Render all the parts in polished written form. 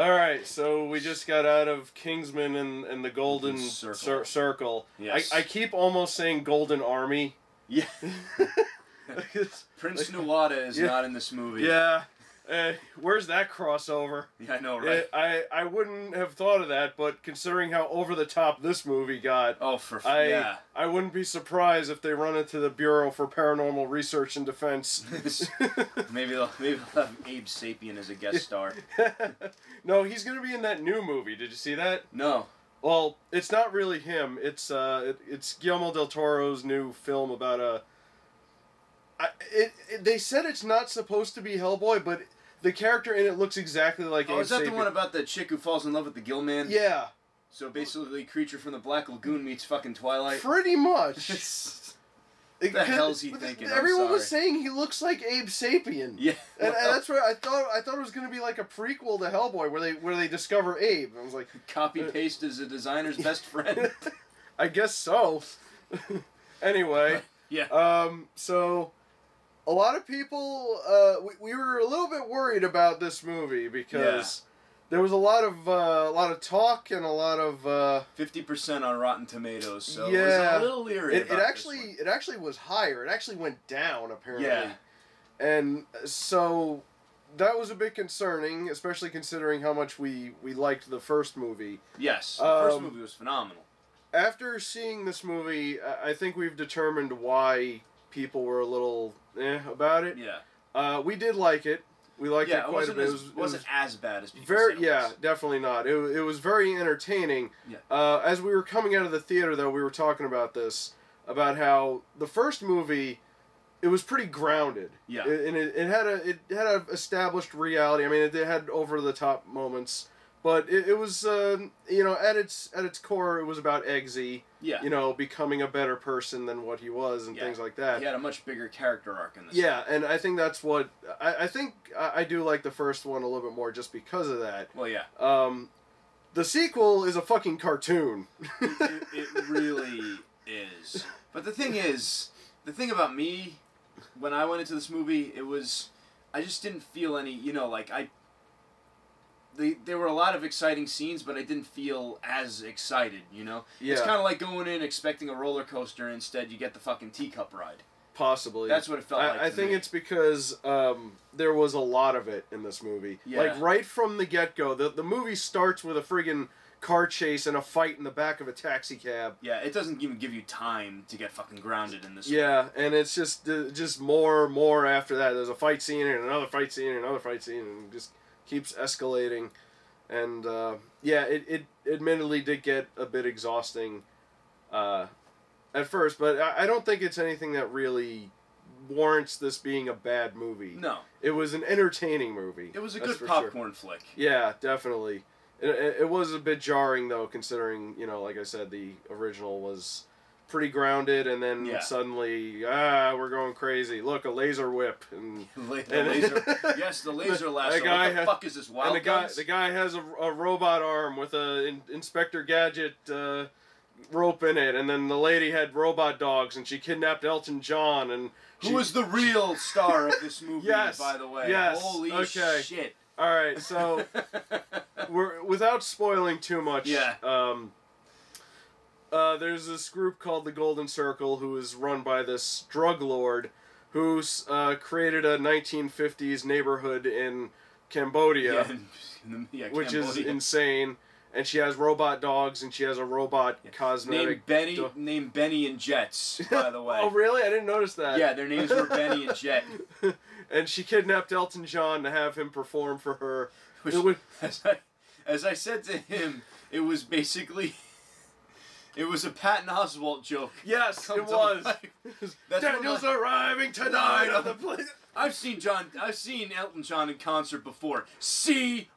Alright, so we just got out of Kingsman and the Golden Circle. Yes. I keep almost saying Golden Army. Yeah. Prince Nuwata is not in this movie. Yeah. Where's that crossover? Yeah, I know, right? I wouldn't have thought of that, but considering how over the top this movie got, I wouldn't be surprised if they run into the Bureau for Paranormal Research and Defense. maybe they'll have Abe Sapien as a guest star. No, he's gonna be in that new movie. Did you see that? No. Well, it's not really him. It's Guillermo del Toro's new film about they said it's not supposed to be Hellboy, but the character in it looks exactly like Abe is that Sapien. the one about the chick who falls in love with the Gill Man? Yeah. So basically, Creature from the Black Lagoon meets fucking Twilight? Pretty much. What the hell's he thinking? Everyone was saying he looks like Abe Sapien. Yeah. And that's where I thought it was going to be like a prequel to Hellboy where they discover Abe. I was like... Copy-paste is a designer's best friend. I guess so. Anyway. Yeah. So... A lot of people, we were a little bit worried about this movie because there was a lot of talk and a lot of 50% on Rotten Tomatoes. So yeah, it was a little leery. It actually was higher. It actually went down apparently. Yeah, and so that was a bit concerning, especially considering how much we liked the first movie. Yes, the first movie was phenomenal. After seeing this movie, I think we've determined why people were a little about it. Yeah. We did like it. We liked it quite a bit. It wasn't as bad as people said it was. Yeah, definitely not. It was very entertaining. Yeah. As we were coming out of the theater, though, we were talking about this, about how the first movie, it was pretty grounded. Yeah. It had a established reality. I mean, it had over-the-top moments. But it was, at its core, it was about Eggsy, becoming a better person than what he was and things like that. He had a much bigger character arc in this. Yeah, and I think that's what... I think I do like the first one a little bit more just because of that. Well, yeah. The sequel is a fucking cartoon. It really is. But the thing about me, when I went into this movie, I just didn't feel any, there were a lot of exciting scenes, but I didn't feel as excited, Yeah. It's kind of like going in expecting a roller coaster, and instead you get the fucking teacup ride. Possibly. That's what it felt like I think it's because there was a lot of it in this movie. Yeah. Like, right from the get-go, the movie starts with a friggin' car chase and a fight in the back of a taxi cab. Yeah, it doesn't even give you time to get fucking grounded in this Yeah, and it's just more after that. There's a fight scene and another fight scene and another fight scene, and just... keeps escalating, and it admittedly did get a bit exhausting at first, but I don't think it's anything that really warrants this being a bad movie. No. It was an entertaining movie. It was a good popcorn flick. Yeah, definitely. It was a bit jarring, though, considering, like I said, the original was pretty grounded, and then suddenly, we're going crazy. Look, a laser whip. And laser. Yes, the laser lasso. What the fuck is this, Wild Guns? The guy has a robot arm with a Inspector Gadget rope in it, and then the lady had robot dogs, and she kidnapped Elton John, and... Who was the real star of this movie, by the way? Yes. Holy shit. Alright, so, without spoiling too much... Yeah. There's this group called the Golden Circle who is run by this drug lord who's created a 1950s neighborhood in Cambodia, which is insane. And she has robot dogs, and she has a robot cosmetic... Named Benny and Jets, by the way. Oh, really? I didn't notice that. Yeah, their names were Benny and Jet. And she kidnapped Elton John to have him perform for her. As I said to him, it was basically... It was a Patton Oswalt joke. Yes, it was. Daniel's arriving tonight on the plane. I've seen Elton John in concert before. C-.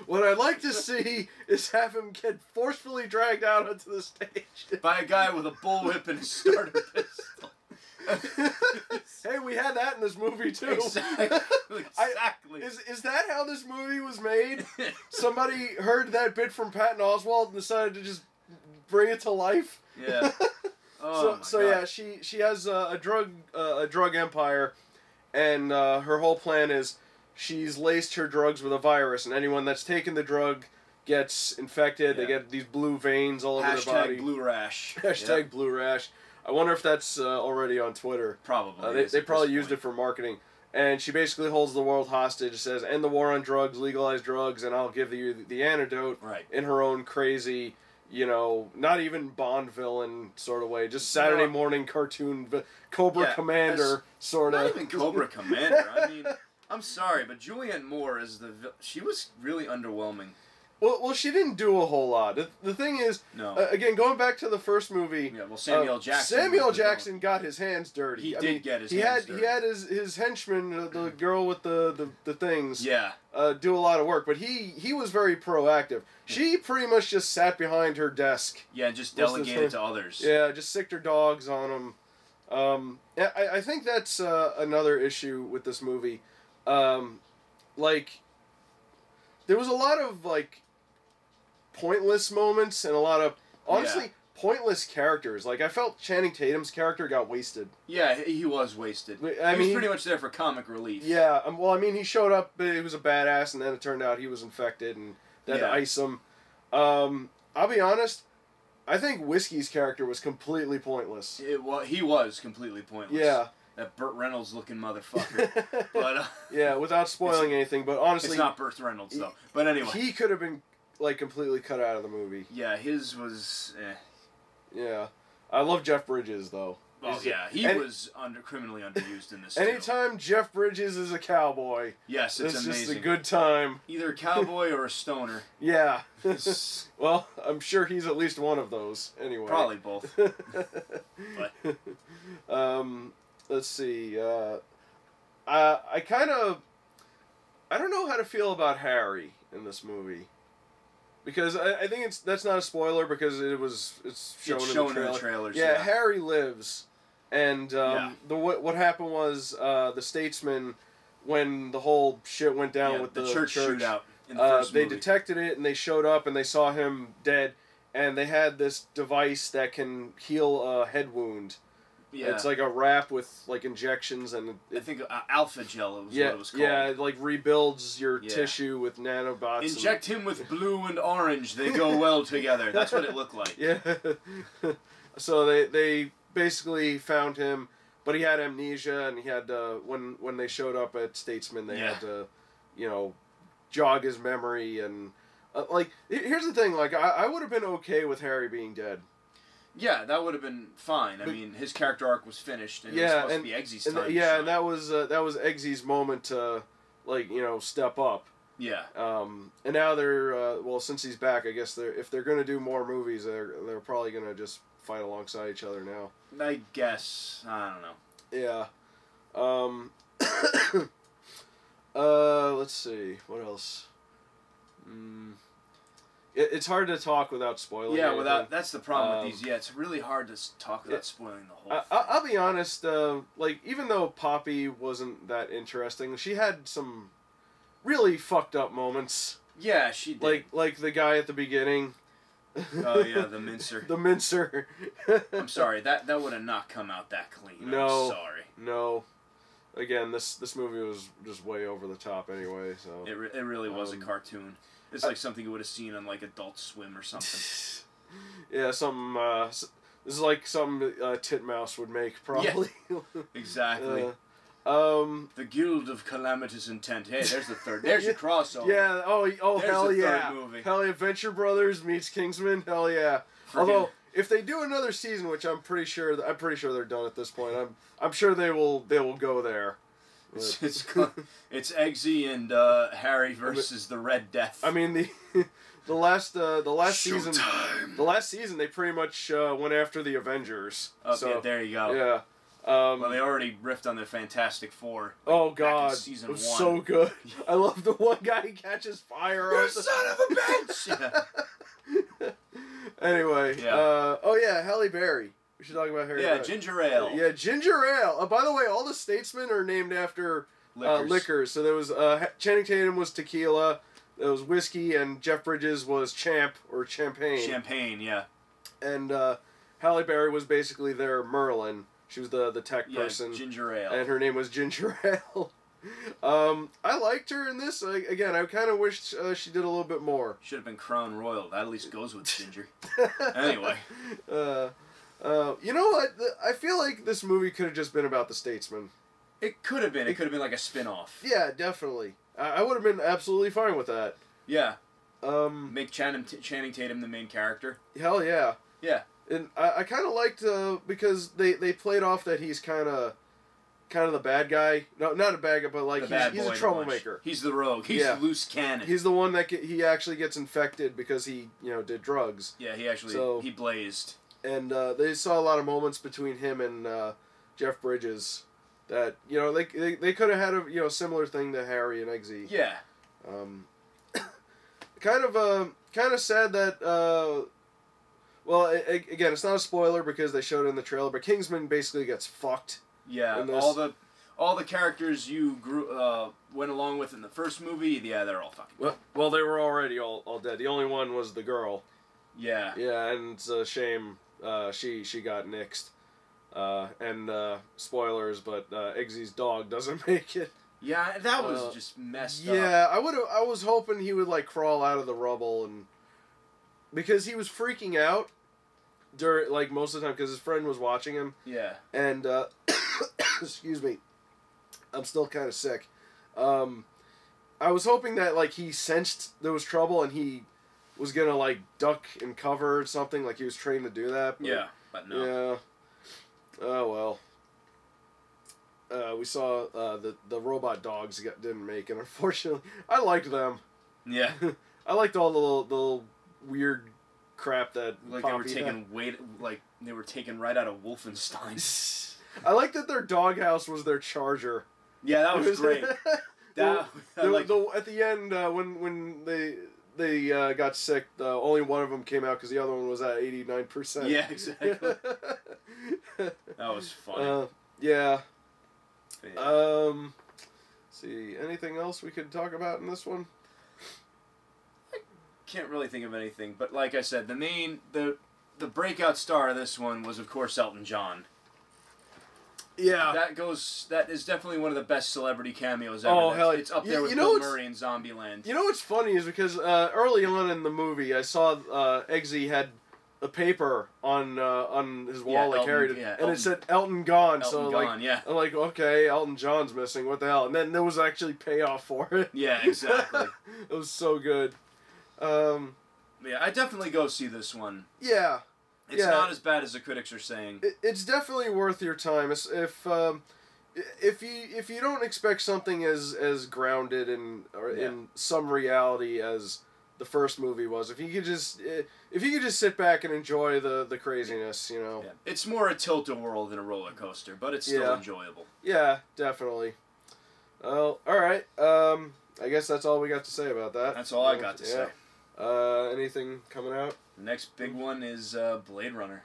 What I'd like to see is have him get forcefully dragged out onto the stage by a guy with a bullwhip and a starter pistol. Hey, we had that in this movie too. Exactly. Is that how this movie was made? Somebody heard that bit from Patton Oswalt and decided to just bring it to life. Yeah. Oh, so yeah, she has a drug empire, and her whole plan is she's laced her drugs with a virus, and anyone that's taken the drug gets infected. They get these blue veins all over their body. Blue rash. Hashtag blue rash. I wonder if that's already on Twitter. Probably. They probably used it for marketing. And she basically holds the world hostage. Says, "End the war on drugs, legalize drugs, and I'll give you the antidote." Right. In her own crazy, not even Bond villain sort of way, just Saturday morning cartoon Cobra Commander sort of. Not even Cobra Commander. I mean, I'm sorry, but Julianne Moore as she was really underwhelming. Well, she didn't do a whole lot. The thing is, again, going back to the first movie. Yeah, well, Samuel Jackson. Samuel Jackson got his hands dirty. He did get his hands dirty. He had his henchman, the girl with the things. Yeah. Do a lot of work, but he was very proactive. She pretty much just sat behind her desk. Yeah, just delegated to others. Yeah, just sicked her dogs on them. I think that's another issue with this movie. There was a lot of pointless moments and a lot of honestly pointless characters. I felt Channing Tatum's character got wasted. Yeah, he was wasted. He was pretty much there for comic relief. Yeah, he showed up, he was a badass, and then it turned out he was infected, and they had to ice him. I'll be honest, I think Whiskey's character was completely pointless. He was completely pointless. Yeah. That Burt Reynolds looking motherfucker. But yeah, without spoiling anything, but honestly... It's not Burt Reynolds, though. But anyway. He could have been completely cut out of the movie. Yeah, his was Yeah. I love Jeff Bridges, though. Oh, yeah. He was criminally underused in this, Anytime Jeff Bridges is a cowboy... Yes, it's amazing. It's just a good time. Either a cowboy or a stoner. Yeah. Well, I'm sure he's at least one of those, anyway. Probably both. But... let's see. I don't know how to feel about Harry in this movie. Because I think that's not a spoiler because it's shown in the trailers. Yeah, Harry lives, and what happened was the Statesman, when the whole shit went down with the church shootout in the first they movie. detected it and they showed up and they saw him dead, and they had this device that can heal a head wound. Yeah. It's like a wrap with injections and I think Alpha Gel was what it was called. Yeah, it rebuilds your tissue with nanobots. Inject him with blue and orange. They go well together. That's what it looked like. Yeah. So they basically found him, but he had amnesia, and he had when they showed up at Statesman, they had to, jog his memory and here's the thing. I would have been okay with Harry being dead. Yeah, that would have been fine. I mean, his character arc was finished, and it was supposed to be Eggsy's time. And that was Eggsy's moment to, step up. Yeah. And now they're since he's back, I guess if they're gonna do more movies, they're probably gonna just fight alongside each other now. I guess I don't know. Yeah. Let's see what else. It's hard to talk without spoiling. Yeah, that's the problem with these. Yeah, it's really hard to talk without spoiling the whole thing. I'll be honest. Even though Poppy wasn't that interesting, she had some really fucked up moments. Yeah, she did. Like the guy at the beginning. Oh yeah, the mincer. The mincer. I'm sorry, that would have not come out that clean. No, I'm sorry. No. Again, this movie was just way over the top anyway. So it really was a cartoon. It's like something you would have seen on Adult Swim or something. Yeah, something. This is like something Titmouse would make, probably. Yeah, exactly. The Guild of Calamitous Intent. Hey, there's the third. There's your crossover. Yeah. Oh, there's hell the yeah. Third movie. Hell yeah. Venture Brothers meets Kingsman. Hell yeah. Although, if they do another season, which I'm pretty sure they're done at this point. I'm sure they will go there. It's Eggsy and Harry versus the Red Death. I mean the last season. The last season they pretty much went after the Avengers. Okay, so, there you go. Yeah. Well, they already riffed on the Fantastic Four. Oh God, season it was 1. so good. I love the one guy who catches fire. You son of a bitch! Yeah. Anyway. Yeah. Oh yeah, Halle Berry. We should talk about her. Yeah, ginger ale. Yeah, ginger ale. By the way, all the Statesmen are named after liquors. So there was Channing Tatum was tequila, there was whiskey, and Jeff Bridges was champ or champagne. Champagne, yeah. And Halle Berry was basically their Merlin. She was the tech person. Ginger ale. And her name was Ginger Ale. I liked her in this. Again, I kind of wished she did a little bit more. Should have been Crown Royal. That at least goes with Ginger. Anyway. You know what? I feel like this movie could have just been about the Statesman. It could have been. It could have been like a spin-off. Yeah, definitely. I would have been absolutely fine with that. Yeah. Make Channing Tatum the main character. Hell yeah. Yeah. And I kind of liked because they played off that he's kind of the bad guy. No, not a bad guy, but like he's a troublemaker. He's the rogue. He's the loose cannon. He's the one that he actually gets infected because he did drugs. Yeah, he blazed. And they saw a lot of moments between him and Jeff Bridges that they could have had a similar thing to Harry and Eggsy. Yeah. Kind of sad that. Well, again, it's not a spoiler because they showed it in the trailer, but Kingsman basically gets fucked. Yeah, all the characters you went along with in the first movie, yeah, they're all fucking. Well, they were already all dead. The only one was the girl. Yeah. Yeah, and it's a shame she got nixed. And spoilers, but Eggsy's dog doesn't make it. Yeah, that was just messed up. Yeah, I was hoping he would like crawl out of the rubble and because he was freaking out during most of the time because his friend was watching him. Yeah. And excuse me, I'm still kind of sick. I was hoping that he sensed there was trouble and he was gonna duck and cover or something, like he was trained to do that. But, yeah, but no. Yeah. Oh well. We saw the robot dogs didn't make it. Unfortunately, I liked them. Yeah. I liked all the little weird crap that Poppy they were taken right out of Wolfenstein. I like that their doghouse was their charger. Yeah, that was great. At the end when they got sick, only one of them came out because the other one was at 89%. Yeah, exactly. That was funny. Yeah. See, anything else we could talk about in this one? I can't really think of anything, but like I said, the breakout star of this one was of course Elton John. Yeah. That is definitely one of the best celebrity cameos ever. Oh, hell yeah. It's up there with Bill Murray in Zombieland. You know what's funny is because early on in the movie, I saw Eggsy had a paper on his wall, carried it, and it said Elton Gone. Elton Gone, yeah. I'm like, okay, Elton John's missing. What the hell? And then there was actually payoff for it. Yeah, exactly. It was so good. Yeah, I definitely go see this one. Yeah. It's not as bad as the critics are saying. It's definitely worth your time. If you don't expect something as grounded in some reality as the first movie was, if you could just sit back and enjoy the craziness, Yeah. It's more a tilt-a-whirl than a roller coaster, but it's still enjoyable. Yeah, definitely. Well, all right. I guess that's all we got to say about that. That's all I got to say. Anything coming out? The next big one is Blade Runner.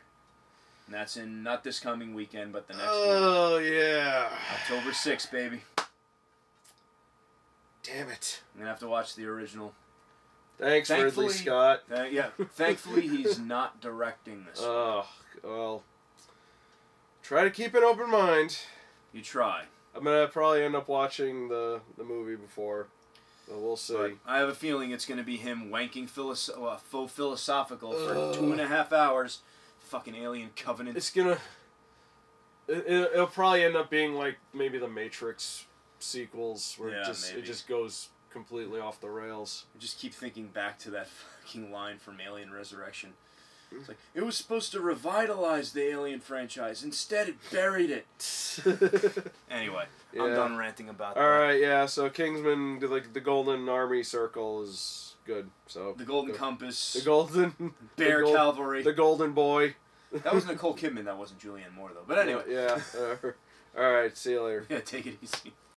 And that's in not this coming weekend, but the next one. Oh, yeah. October 6th, baby. Damn it. I'm going to have to watch the original. Thanks, Ridley Scott. Thankfully, he's not directing this. Oh, well. Try to keep an open mind. You try. I'm going to probably end up watching the movie before. But we'll see. But I have a feeling it's going to be him wanking faux philosophical for 2.5 hours. Fucking Alien Covenant. It's going to... It'll probably end up being like maybe the Matrix sequels where it just goes completely off the rails. I just keep thinking back to that fucking line from Alien Resurrection. It's like, it was supposed to revitalize the Alien franchise. Instead, it buried it. Anyway, I'm done ranting about that. Alright, yeah, so Kingsman, the Golden Army Circle is good. So the Golden Compass. The Golden... Bear Cavalry. The Golden Boy. That was Nicole Kidman, that wasn't Julianne Moore, though. But anyway. Yeah. Alright, see you later. Yeah, take it easy.